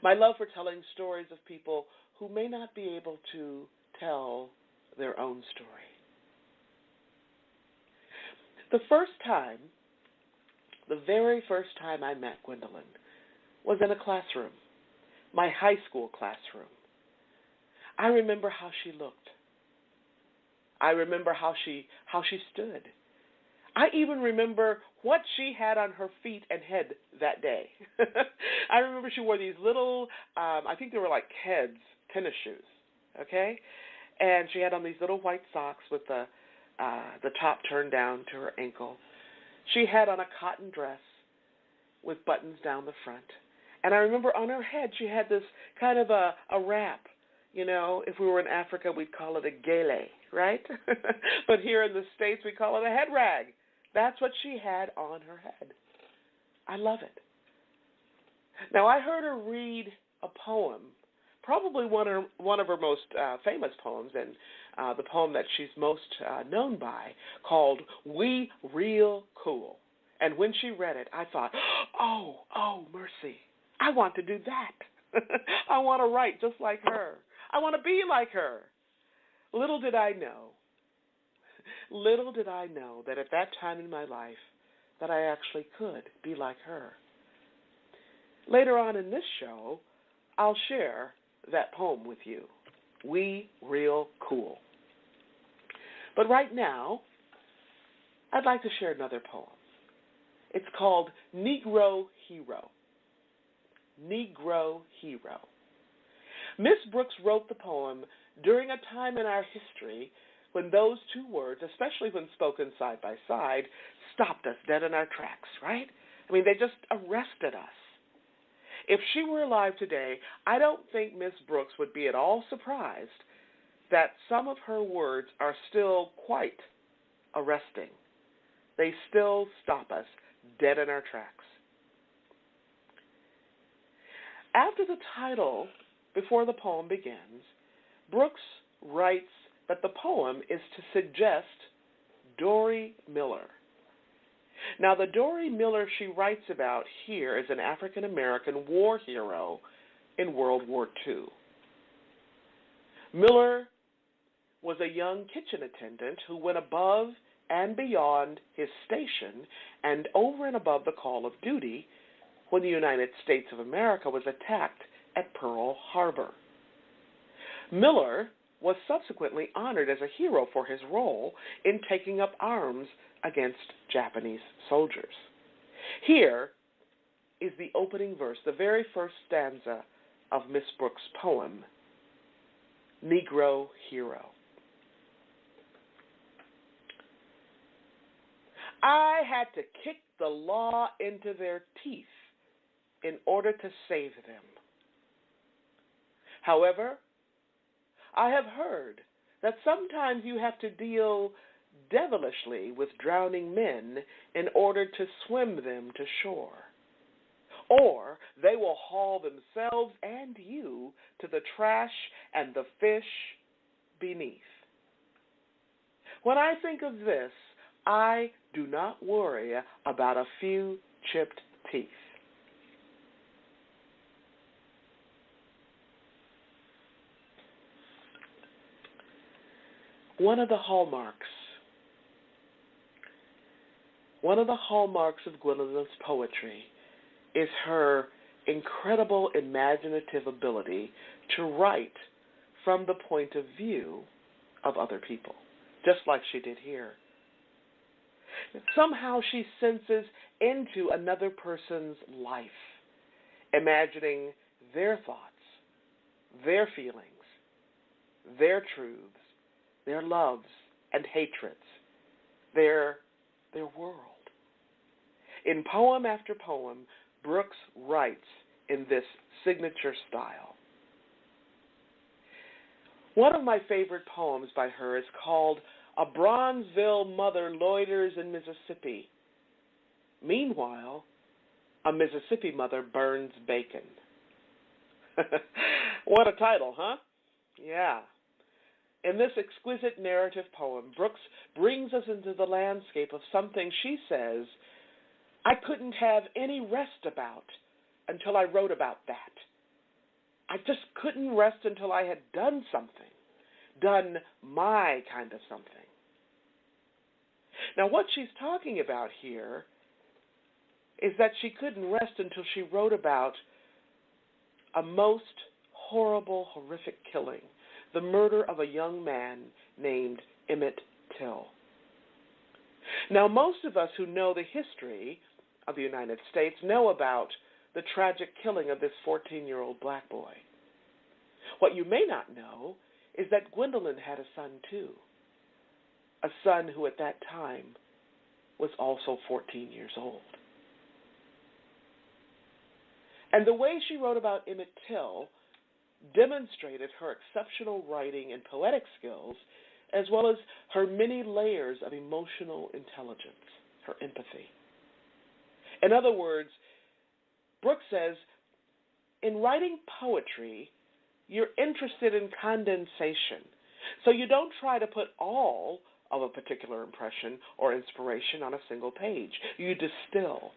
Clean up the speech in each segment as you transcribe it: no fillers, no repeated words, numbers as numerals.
My love for telling stories of people who may not be able to tell their own story. The first time, the very first time I met Gwendolyn was in a classroom, my high school classroom. I remember how she looked. I remember how she stood. I even remember what she had on her feet and head that day. I remember she wore these little, I think they were like Keds, tennis shoes, okay? And she had on these little white socks with the top turned down to her ankle. She had on a cotton dress with buttons down the front. And I remember on her head she had this kind of a wrap. You know, if we were in Africa, we'd call it a gele, right? But here in the States, we call it a head rag. That's what she had on her head. I love it. Now, I heard her read a poem, probably one of her most famous poems, and the poem that she's most known by, called We Real Cool. And when she read it, I thought, oh, mercy, I want to do that. I want to write just like her. I want to be like her. Little did I know that at that time in my life that I actually could be like her. Later on in this show, I'll share that poem with you, We Real Cool. But right now, I'd like to share another poem. It's called Negro Hero. Negro Hero. Miss Brooks wrote the poem during a time in our history when those two words, especially when spoken side by side, stopped us dead in our tracks, right? I mean, they just arrested us. If she were alive today, I don't think Miss Brooks would be at all surprised that some of her words are still quite arresting. They still stop us dead in our tracks. After the title, before the poem begins, Brooks writes that the poem is to suggest Dory Miller. Now, the Dory Miller she writes about here is an African-American war hero in World War II. Miller was a young kitchen attendant who went above and beyond his station and over and above the call of duty when the United States of America was attacked at Pearl Harbor. Miller was subsequently honored as a hero for his role in taking up arms against Japanese soldiers. Here is the opening verse, the very first stanza of Miss Brooks' poem, Negro Hero. I had to kick the law into their teeth in order to save them. However, I have heard that sometimes you have to deal devilishly with drowning men in order to swim them to shore, or they will haul themselves and you to the trash and the fish beneath. When I think of this, I do not worry about a few chipped teeth. One of the hallmarks of Gwendolyn's poetry is her incredible imaginative ability to write from the point of view of other people, just like she did here. Somehow she senses into another person's life, imagining their thoughts, their feelings, their truths, their loves and hatreds, their world. In poem after poem, Brooks writes in this signature style. One of my favorite poems by her is called A Bronzeville Mother Loiters in Mississippi. Meanwhile, a Mississippi mother burns bacon. What a title, huh? Yeah. In this exquisite narrative poem, Brooks brings us into the landscape of something she says I couldn't have any rest about until I wrote about that. I just couldn't rest until I had done something, done my kind of something. Now, what she's talking about here is that she couldn't rest until she wrote about a most horrible, horrific killing, the murder of a young man named Emmett Till. Now, most of us who know the history of the United States know about the tragic killing of this 14-year-old black boy. What you may not know is that Gwendolyn had a son, too, a son who at that time was also 14 years old. And the way she wrote about Emmett Till demonstrated her exceptional writing and poetic skills, as well as her many layers of emotional intelligence, her empathy. In other words, Brooks says, in writing poetry, you're interested in condensation. So you don't try to put all of a particular impression or inspiration on a single page. You distill.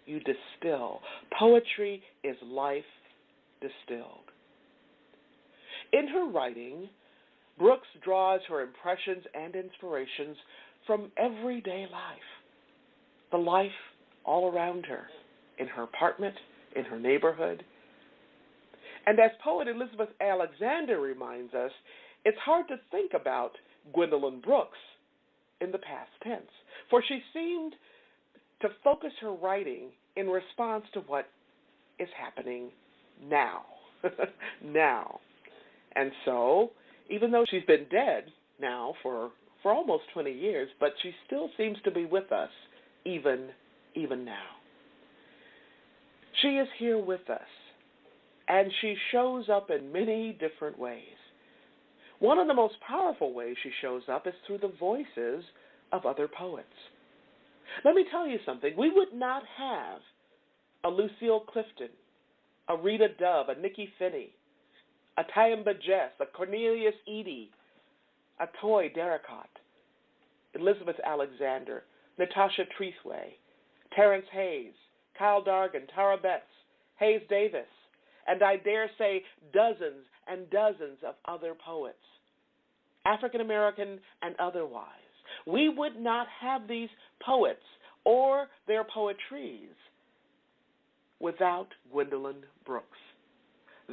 You distill. Poetry is life distilled. In her writing, Brooks draws her impressions and inspirations from everyday life, the life all around her, in her apartment, in her neighborhood. And as poet Elizabeth Alexander reminds us, it's hard to think about Gwendolyn Brooks in the past tense, for she seemed to focus her writing in response to what is happening now. Now. And so, even though she's been dead now for almost 20 years, but she still seems to be with us even now. She is here with us, and she shows up in many different ways. One of the most powerful ways she shows up is through the voices of other poets. Let me tell you something. We would not have a Lucille Clifton, a Rita Dove, a Nikki Finney, a Tyamba Jess, a Cornelius Eady, a Toy Derricott, Elizabeth Alexander, Natasha Trethway, Terrence Hayes, Kyle Dargan, Tara Betts, Hayes Davis, and I dare say dozens and dozens of other poets, African American and otherwise. We would not have these poets or their poetries without Gwendolyn Brooks.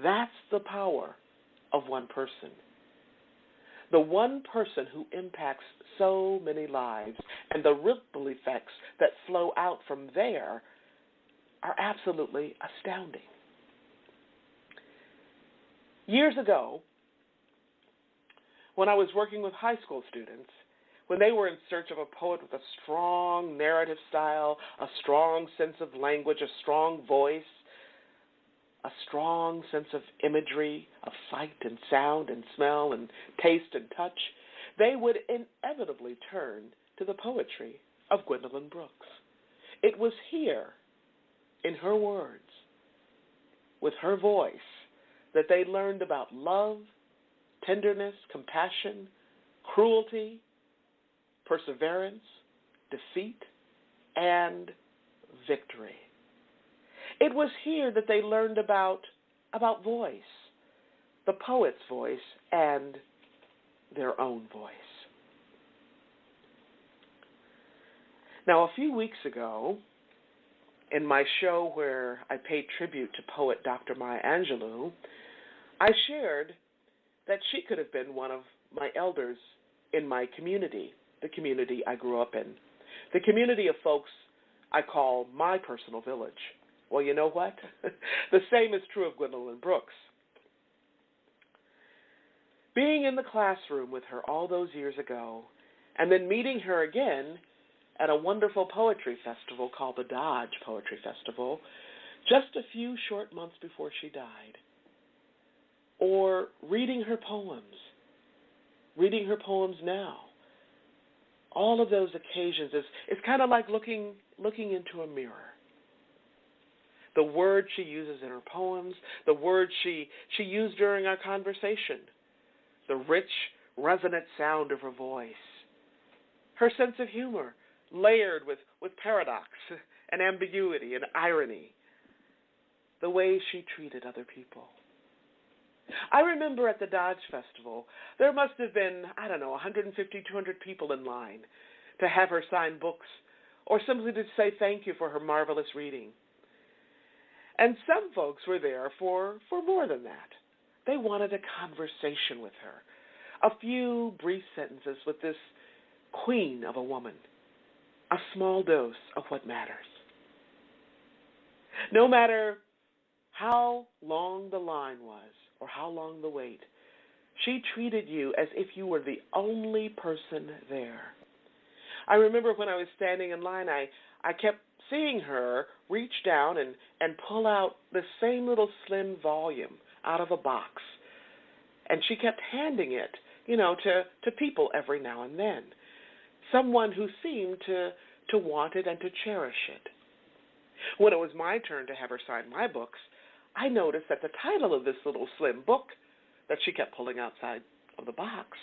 That's the power of one person. The one person who impacts so many lives, and the ripple effects that flow out from there are absolutely astounding. Years ago, when I was working with high school students, when they were in search of a poet with a strong narrative style, a strong sense of language, a strong voice, a strong sense of imagery, of sight and sound and smell and taste and touch, they would inevitably turn to the poetry of Gwendolyn Brooks. It was here, in her words, with her voice, that they learned about love, tenderness, compassion, cruelty, perseverance, defeat, and victory. It was here that they learned about voice, the poet's voice, and their own voice. Now, a few weeks ago, in my show where I paid tribute to poet Dr. Maya Angelou, I shared that she could have been one of my elders in my community, the community I grew up in, the community of folks I call my personal village. Well, you know what? The same is true of Gwendolyn Brooks. Being in the classroom with her all those years ago, and then meeting her again at a wonderful poetry festival called the Dodge Poetry Festival, just a few short months before she died, or reading her poems now. All of those occasions is kind of like looking into a mirror. The words she uses in her poems, the words she used during our conversation, the rich, resonant sound of her voice, her sense of humor, layered with paradox and ambiguity and irony, the way she treated other people. I remember at the Dodge Festival, there must have been, 150, 200 people in line to have her sign books or simply to say thank you for her marvelous reading. And some folks were there for more than that. They wanted a conversation with her, a few brief sentences with this queen of a woman, a small dose of what matters. No matter how long the line was or how long the wait, she treated you as if you were the only person there. I remember when I was standing in line, I kept seeing her reach down and pull out the same little slim volume out of a box. And she kept handing it, to people every now and then, someone who seemed to want it and to cherish it. When it was my turn to have her sign my books, I noticed that the title of this little slim book that she kept pulling outside of the box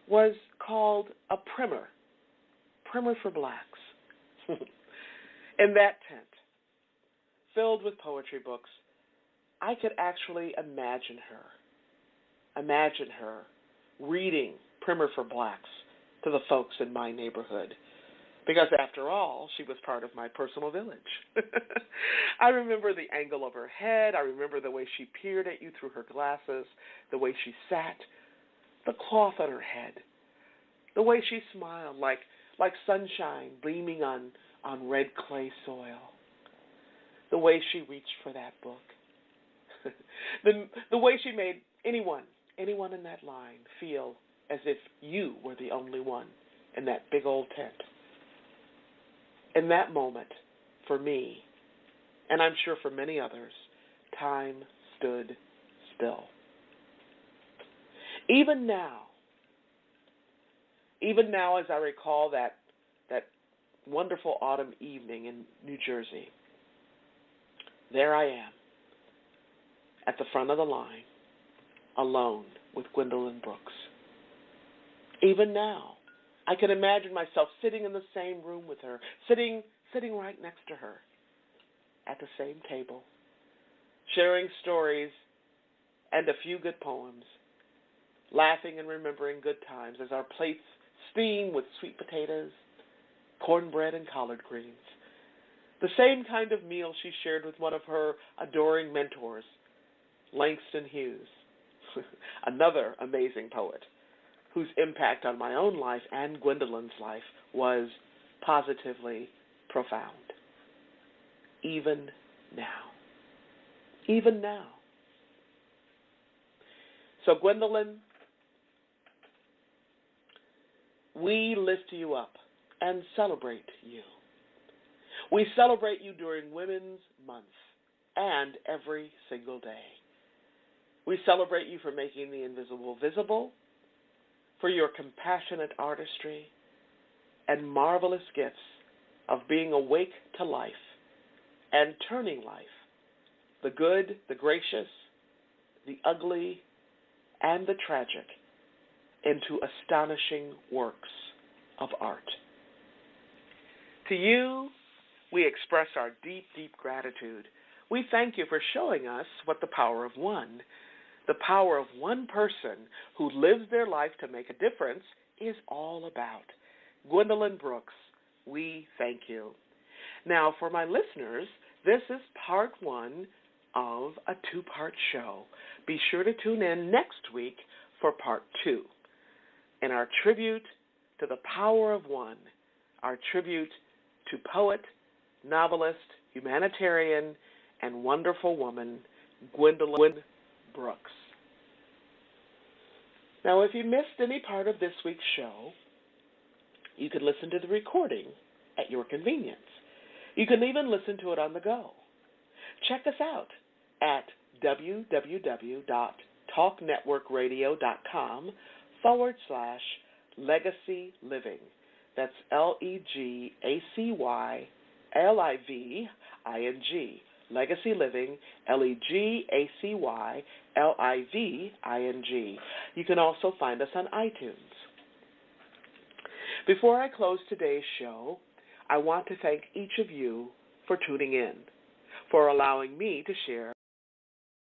was called a primer for blacks. In that tent, filled with poetry books, I could actually imagine her reading Primer for Blacks to the folks in my neighborhood. Because after all, she was part of my personal village. I remember the angle of her head. I remember the way she peered at you through her glasses, the way she sat, the cloth on her head, the way she smiled like sunshine gleaming on red clay soil, the way she reached for that book, the way she made anyone in that line feel as if you were the only one in that big old tent. In that moment, for me, and I'm sure for many others, time stood still. Even now as I recall that wonderful autumn evening in New Jersey, there I am at the front of the line, alone with Gwendolyn Brooks. Even now, I can imagine myself sitting in the same room with her, sitting right next to her at the same table, sharing stories and a few good poems, laughing and remembering good times as our plates steam with sweet potatoes, cornbread, and collard greens. The same kind of meal she shared with one of her adoring mentors, Langston Hughes, another amazing poet, whose impact on my own life and Gwendolyn's life was positively profound. Even now. So Gwendolyn, we lift you up and celebrate you. We celebrate you during Women's Month and every single day. We celebrate you for making the invisible visible, for your compassionate artistry and marvelous gifts of being awake to life and turning life, the good, the gracious, the ugly, and the tragic, into astonishing works of art. To you, we express our deep, deep gratitude. We thank you for showing us what the power of one person who lives their life to make a difference is all about. Gwendolyn Brooks, we thank you. Now, for my listeners, this is part one of a two-part show. Be sure to tune in next week for part two. In our tribute to the power of one, our tribute to poet, novelist, humanitarian, and wonderful woman, Gwendolyn Brooks. Now, if you missed any part of this week's show, you can listen to the recording at your convenience. You can even listen to it on the go. Check us out at www.talknetworkradio.com/Legacy Living. That's LEGACYLIVING. Legacy Living, LEGACYLIVING. You can also find us on iTunes. Before I close today's show, I want to thank each of you for tuning in, for allowing me to share